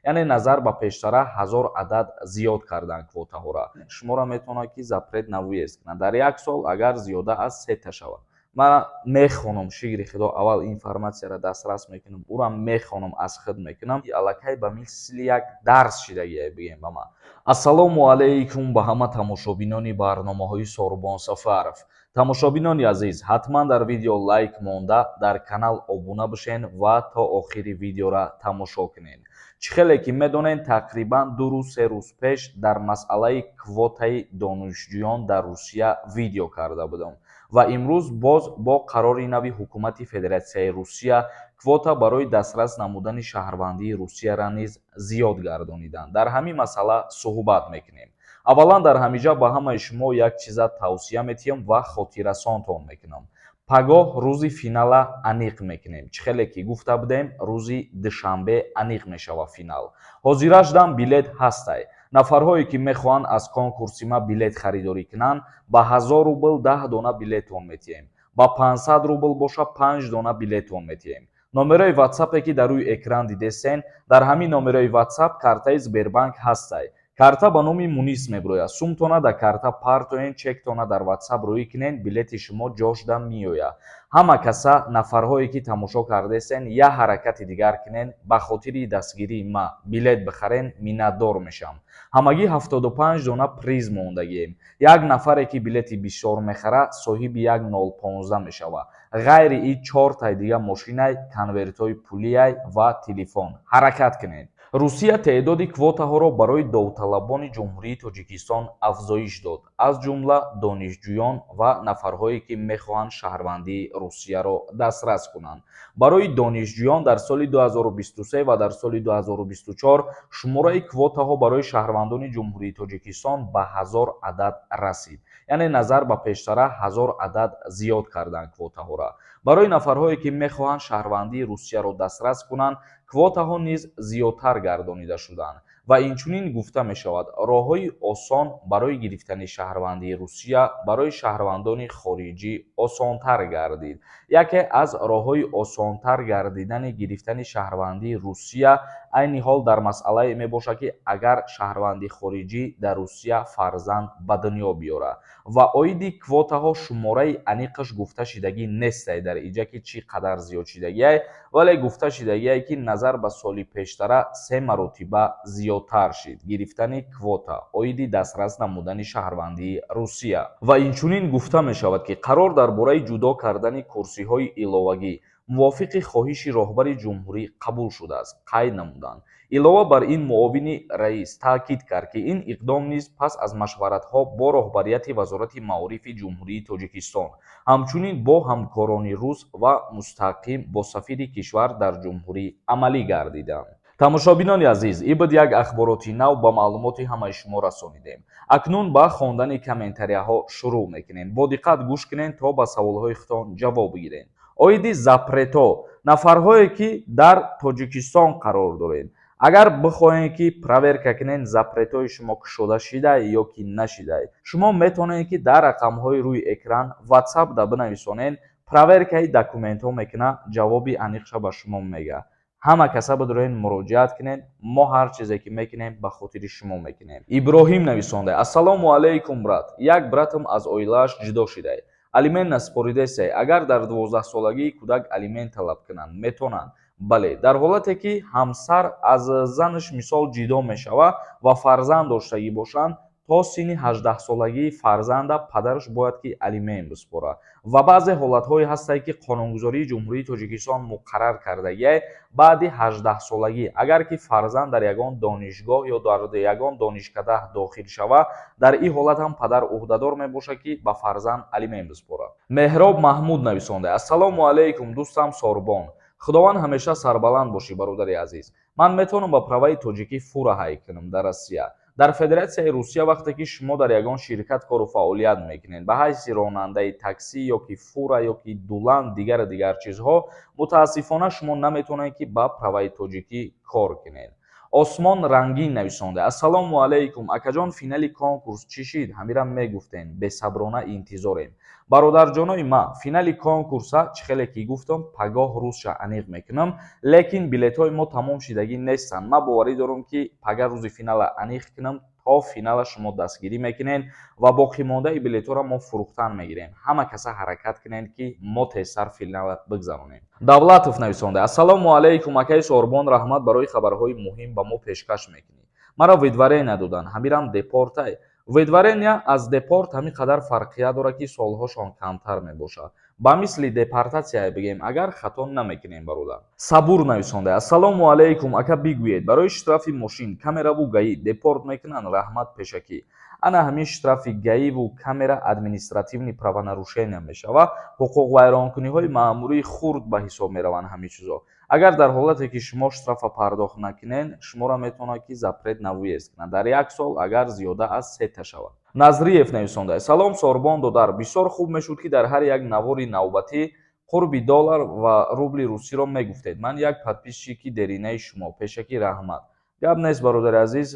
яъне назар ба пештара 1000 адад зиёд карданд квотаҳоро. Шуморо метавонад ки запрет навуест кунад дар як сол агар зиёда аз 3 та шавад. ман мехонам шигри худо аввал информатсияро дастрас мекунам, ура мехонам аз худ мекунам аллакай ба мисли як дарс шидагие бигем ба ман. ассалому алайкум ба ҳама тамошобинони барномаҳои Сорбон Сафаров. тамошобинони азиз, ҳатман дар видео лайк монда дар канал обуна бишен ва то охири видеора тамошо кунед. чӣ хеле ки медонед тақрибан 2-3 рӯз пеш дар масъалаи квотаи донишҷӯён дар Русия видео карда будам ва имрӯз боз бо қарори нави ҳукумати Федератсияи Русия квота барои дастрас намудани шаҳрвандии Русияро низ зиёд гардониданд. дар ҳамин масъала суҳбат мекунем. аввалан дар ҳамиҷа ба ҳамаи шумо як чиза тавсия метиҳам ва хотиррасонтон мекунам. пагоҳ рӯзи финала аниқ мекунем. чӣ хеле ки гуфта будем рӯзи душанбе аниқ мешавад финал. ҳозираш дам билет ҳастай. нафарҳое ки мехоҳанд аз конкурси ма билет харидорӣ кунанд ба 1000 рубл 10 дона билетон метиҳем. ба 500 рубл боша 5 дона билетон метиҳем. номерои ватсапе ки дар рӯи экран дидестен, дар ҳамин номерои ватсап картаи Сбербанк ҳастай. карта ба номи Мунис меброяд. сумтона дар карта партоен, чектона дар ватсап рӯӣ кунед, билети шумо ҷошда меояд. ҳама каса нафарҳое ки тамошо кардестен я ҳаракати дигар кунен, ба хотири дастгирии ма билет бихарен, миннатдор мешам. ҳамагӣ 75 дона приз мондагием. як нафаре ки билети бисёр мехара соҳиби як 015 мешавад. ғайри ин 4 тай дига мошинай, конвертҳои пулияй ва телефон. ҳаракат кунед. русия теъдоди квотаҳоро барои довталабони ҷумҳурии Тоҷикистон афзоиш дод, аз ҷумла донишҷӯён ва нафарҳое ки мехоҳанд шаҳрвандии Русияро дастрас кунанд. барои донишҷӯён дар соли 2023 ва дар соли 2024 шумораи квотаҳо барои шаҳрвандони ҷумҳурии Тоҷикистон ба 1000 адад расид. яъне назар ба пештара 1000 адад зиёд карданд квотаҳоро. барои нафарҳое ки мехоҳанд шаҳрвандии Русияро дастрас кунанд, квотаҳо низ зиёдтар гардонида шуданд ва инчунин гуфта мешавад роҳҳои осон барои гирифтани шаҳрвандии Русия барои шаҳрвандони хориҷӣ осонтар гардид. яке аз роҳҳои осонтар гардидани гирифтани шаҳрвандии Русия айни ҳол дар масъалае мебошад ки агар шаҳрванди хориҷӣ дар Русия фарзанд ба дунё биёрад ва оиди квотаҳо шумораи аниқаш гуфта шидагӣ нестай дар инҷа ки чӣ қадар зиёд шидагиай, вале гуфта шидагиай ки назар ба соли пештара 3 маротиба зиёдтар шид гирифтани квота оиди дастрас намудани шаҳрвандии Русия. ва инчунин гуфта мешавад ки қарор дар бораи ҷудо кардани курсиҳои иловагӣ мувофиқи хоҳиши роҳбари ҷумҳурӣ қабул шудааст, қайд намуданд. илова бар ин муовини раис таъкид кард ки ин иқдом низ пас аз машваратҳо бо роҳбарияти вазорати маорифи ҷумҳурии Тоҷикистон, ҳамчунин бо ҳамкорони рус ва мустақим бо сафири кишвар дар ҷумҳурӣ амалӣ гардиданд. тамошобинони азиз, ин буд як ахбороти нав ба маълумоти ҳамаи шумо расонидем. акнун ба хондани комментарияҳо шурӯъ мекунем. бо диққат гӯш кунед то ба саволҳои худтон ҷавоб бигиред. оиди запрето нафарҳое ки дар Тоҷикистон қарор доред, агар бихоҳед ки проверка кунед запретои шумо кушода шидай ё ки нашидай, шумо метавонед ки дар рақамҳои рӯи экран ватсапда бинависонед, проверкаи документҳо мекунад, ҷавоби аниқша ба шумо мегӯяд. ҳама каса бидоред муроҷиат кунед, мо ҳар чизе ки мекунем ба хотири шумо мекунем. иброҳим нависонда: ассалому алайкум брат, як братам аз оилааш ҷудо шидай, алимент наспоридестай, агар дар 12-солагии кӯдак алимент талаб кунанд метавонанд? бале, дар ҳолате ки ҳамсар аз занаш мисол ҷудо мешавад ва фарзанд доштагӣ бошанд, то синни 18-солагии фарзанда падараш бояд ки алимент биспорад ва баъзе ҳолатҳое ҳастанд ки қонунгузории ҷумҳурии Тоҷикистон муқаррар кардагиай баъди 18-солагӣ агар ки фарзанд дар ягон донишгоҳ ё дар ягон донишкадаҳ дохил шавад, дар ин ҳолат ҳам падар уҳдадор мебошад ки ба фарзанд алимент биспорад. меҳроб маҳмуд нависонда: ассалому алайкум дӯстам Сорбон, худованд ҳамеша сарбаланд бошӣ бародари азиз. ман метавонам ба праваи тоҷикӣ фура ҳайк кунам дар Россия. дар Федератсияи Русия вақте ки шумо дар ягон ширкат кору фаъолият мекунед ба ҳайси ронандаи таксӣ ё ки фура ё ки дулан дигар чизҳо, мутаассифона шумо наметавонед ки ба праваи тоҷикӣ кор кунед. осмон рангин нависонда. Ассалому алайкум, акаҷон финали конкурс чӣ шид? Ҳамира мегуфтен, бесаброна интизорем. бародарҷонои ма, финали конкурса чӣ хеле ки гуфтам, пагоҳ рӯзша аниқ мекунам, лекин билетҳои мо тамом шидагӣ нестанд. Ман боварӣ дорам ки пага рӯзи финала аниқ кунам, то финала шумо дастгирӣ мекунед ва боқимондаи билетҳоро мо фурӯхтан мегирем. Ҳама каса ҳаракат кунед ки мо тезтар финала бигзаронем. давлатов нависонда. Ассалому алайкум, акаи Сорбон, раҳмат барои хабарҳои муҳим ба мо пешкаш мекунӣ. маро видварения доданд, ҳамирам депортай. видварения аз депорт ҳамин қадар фарқият дорад ки солҳошон камтар мебошад. ба мисли депортатсия бигем, агар хато намекунем бародар. сабур нависонда. Ассалому алайкум, ака бигӯед, барои штрафи мошин камераву гаи депорт мекунанд? Раҳмат пешакӣ. ана ҳамин штрафи гаиву камера административни правонарушения мешавад. ҳуқуқвайронкуниҳои маъмурии хурд ба ҳисоб мераванд ҳамин чизо. агар дар ҳолате ки шумо штрафа пардохт накунед, шуморо метавонад ки запрет навуез кунад дар 1 сол, агар зиёда аз 3 шавад. назриев нависонда. Салом Сорбон додар, бисёр хуб мешуд ки дар ҳар як навори навбатӣ қурби доллар ва рубли русиро мегуфтед. ман як подписчики деринаи шумо, пешакӣ раҳмат. гап нест бародари азиз,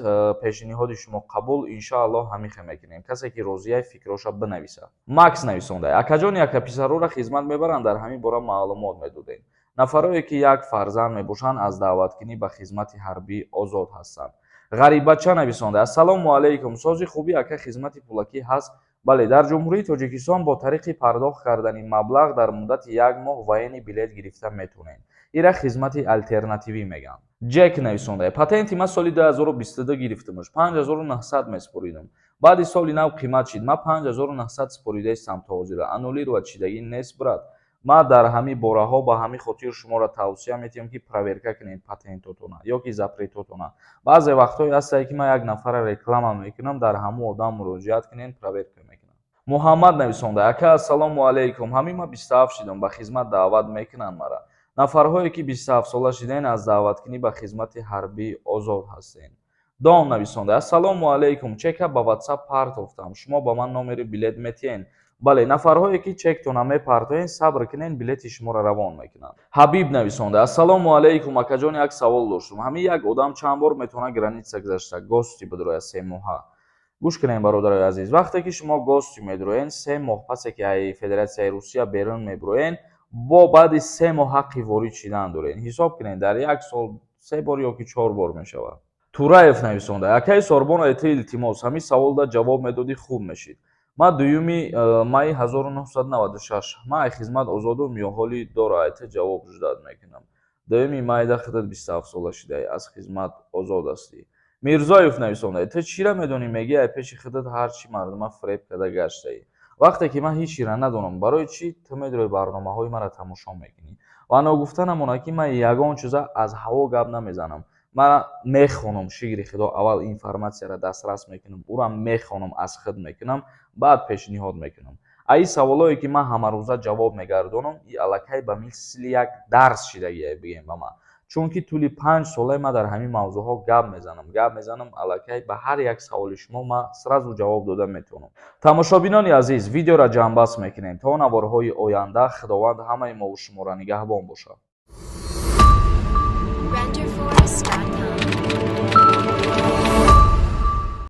пешниҳоди шумо қабул, иншааллоҳ ҳамихе мекунем. касе ки розияй фикроша бинависа. макс нависонда. акаҷон яка писароро хизмат мебаранд, дар ҳамин бора маълумот медодем. нафарое ки як фарзанд мебошанд аз даъваткунӣ ба хизмати ҳарбӣ озод ҳастанд. ғарибача нависонда. Ассалому алайкум, сози хуби ака хизмати пулакӣ ҳаст? бале, дар ҷумҳурии Тоҷикистон бо тариқи пардохт кардани маблағ дар муддати 1 моҳ ваени билет гирифта метавонед. ира хизмати алтернативӣ мегӯянд. ҷек нависонда. патенти ман соли 2022 гирифтамаш, 5900 месупоридам. баъди соли нав қимат шид. ман 5900 супорида истам то ҳозир. аннулирова чидагӣ нест брат. ман дар ҳамин бораҳо ба ҳамин хотир шуморо тавсия метиҳам ки проверка кунед патентотона ё ки запретотона. баъзе вақтҳое ҳастае ки ман як нафара реклама мекунам, дар ҳамон одам муроҷиат кунед, проверка мекунам. муҳаммад нависонда. ака ассалому алайкум, ҳамин ман 27 шидам, ба хизмат даъват мекунанд мара. нафарҳое ки 27 сола шиден аз даъваткунӣ ба хизмати ҳарбӣ озод ҳастед. дом нависонда. ассалому алайкум, чека ба ватсап партофтам, шумо ба ман номери билет метиҳед? бале, нафарҳое ки чектона мепартоед, сабр кунед, билети шуморо равон мекунанд. ҳабиб нависонда. ассалому алайкум, акаҷон, як савол доштам. ҳамин як одам чанд бор метавонад граница гузашта гости бидрояд 3 моҳа? гӯш кунед бародарои азиз, вақте ки шумо гости медроед 3 моҳ пасе ки Федератсияи Русия берун мебироед, бо баъди 3 моҳ ҳаққи ворид шидан доред. ҳисоб кунед дар 1 сол 3 бор ё ки 4 бор мешавад. тураев нависонда. акаи Сорбон, айта илтимос, ҳамин саволда ҷавоб медодӣ хуб мешид. ман 2 майи 1996 ман хизмат озодум ё ҳоли дора, айта ҷавоб ждат мекунам. 2 майда худат 27 сола шидаи, аз хизмат озод ҳастӣ. мирзоев нависонда. ту чиро медонӣ мегӣ ай пеши худат ҳар чӣ мардума фреб када гаштаӣ? вақте ки ман ҳичира надонам, барои чӣ ту медрои барномаҳои маро тамошо мекунӣ? ва ногуфта намонад ки ман ягон чиза аз ҳаво гап намезанам. ман мехонам, шигри худо, аввал информатсияро дастрас мекунам, ура мехонам, аз худ мекунам, баъд пешниҳод мекунам. аи саволое ки ман ҳамарӯза ҷавоб мегардонам, и аллакай ба мисли як дарс шидагие бигем ба ман. чунки тӯли 5 солаи ман дар ҳамин мавзӯъҳо гап мезанам, аллакай ба ҳар як саволи шумо ман сразу ҷавоб дода метавонам. тамошобинони азиз, видеоро ҷамъбаст мекунем. то наворҳои оянда, худованд ҳамаи мову шуморо нигаҳбон бошад.